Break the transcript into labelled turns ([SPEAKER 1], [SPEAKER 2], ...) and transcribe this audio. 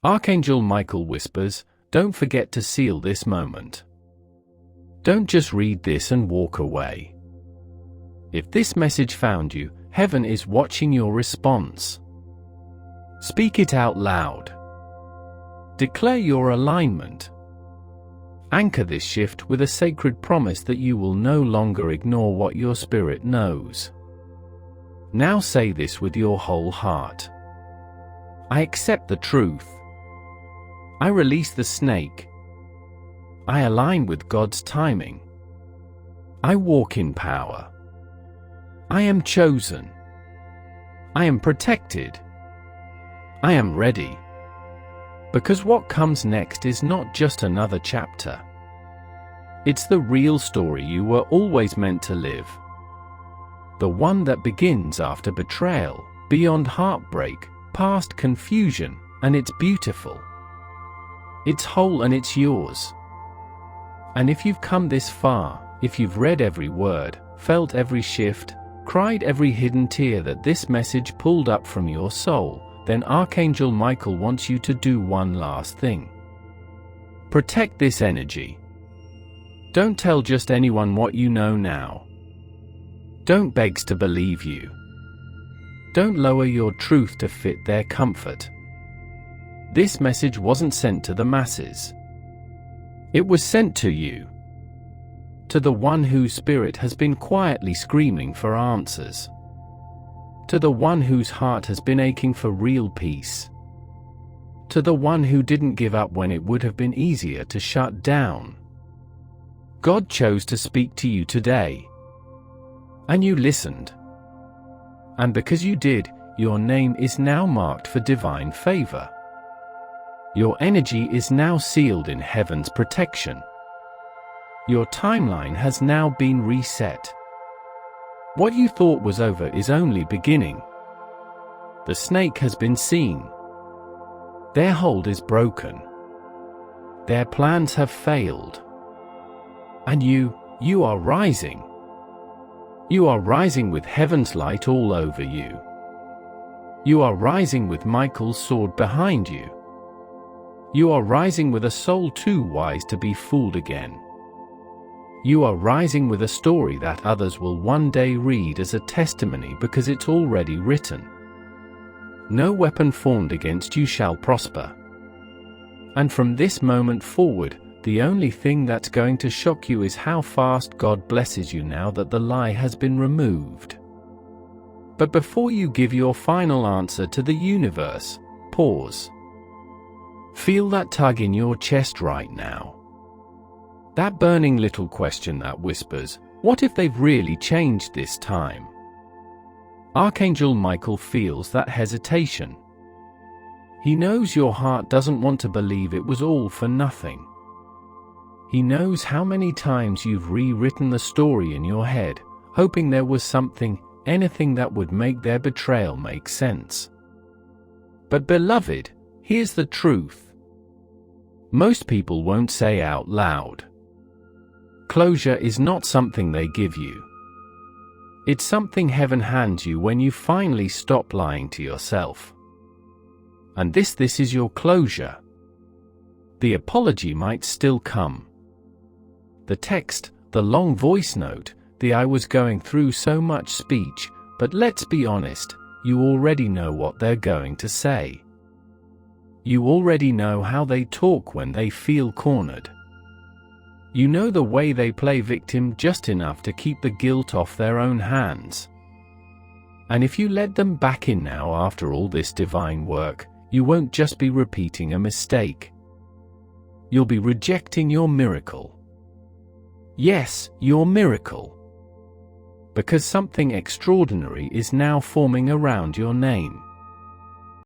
[SPEAKER 1] Archangel Michael whispers, "Don't forget to seal this moment. Don't just read this and walk away. If this message found you, heaven is watching your response. Speak it out loud. Declare your alignment. Anchor this shift with a sacred promise that you will no longer ignore what your spirit knows. Now say this with your whole heart. I accept the truth. I release the snake. I align with God's timing. I walk in power. I am chosen. I am protected. I am ready. Because what comes next is not just another chapter. It's the real story you were always meant to live. The one that begins after betrayal, beyond heartbreak, past confusion, and it's beautiful. It's whole and it's yours. And if you've come this far, if you've read every word, felt every shift, cried every hidden tear that this message pulled up from your soul, then Archangel Michael wants you to do one last thing. Protect this energy. Don't tell just anyone what you know now. Don't beg to believe you. Don't lower your truth to fit their comfort. This message wasn't sent to the masses. It was sent to you. To the one whose spirit has been quietly screaming for answers. To the one whose heart has been aching for real peace. To the one who didn't give up when it would have been easier to shut down. God chose to speak to you today. And you listened. And because you did, your name is now marked for divine favor. Your energy is now sealed in heaven's protection. Your timeline has now been reset. What you thought was over is only beginning. The snake has been seen. Their hold is broken. Their plans have failed. And you are rising. You are rising with heaven's light all over you. You are rising with Michael's sword behind you. You are rising with a soul too wise to be fooled again. You are rising with a story that others will one day read as a testimony because it's already written. No weapon formed against you shall prosper. And from this moment forward, the only thing that's going to shock you is how fast God blesses you now that the lie has been removed. But before you give your final answer to the universe, pause. Feel that tug in your chest right now. That burning little question that whispers, what if they've really changed this time? Archangel Michael feels that hesitation. He knows your heart doesn't want to believe it was all for nothing. He knows how many times you've rewritten the story in your head, hoping there was something, anything that would make their betrayal make sense. But beloved, here's the truth. Most people won't say out loud. Closure is not something they give you. It's something heaven hands you when you finally stop lying to yourself. And this is your closure. The apology might still come. The text, the long voice note, the I was going through so much speech, but let's be honest, you already know what they're going to say. You already know how they talk when they feel cornered. You know the way they play victim just enough to keep the guilt off their own hands. And if you let them back in now after all this divine work, you won't just be repeating a mistake. You'll be rejecting your miracle. Yes, your miracle. Because something extraordinary is now forming around your name.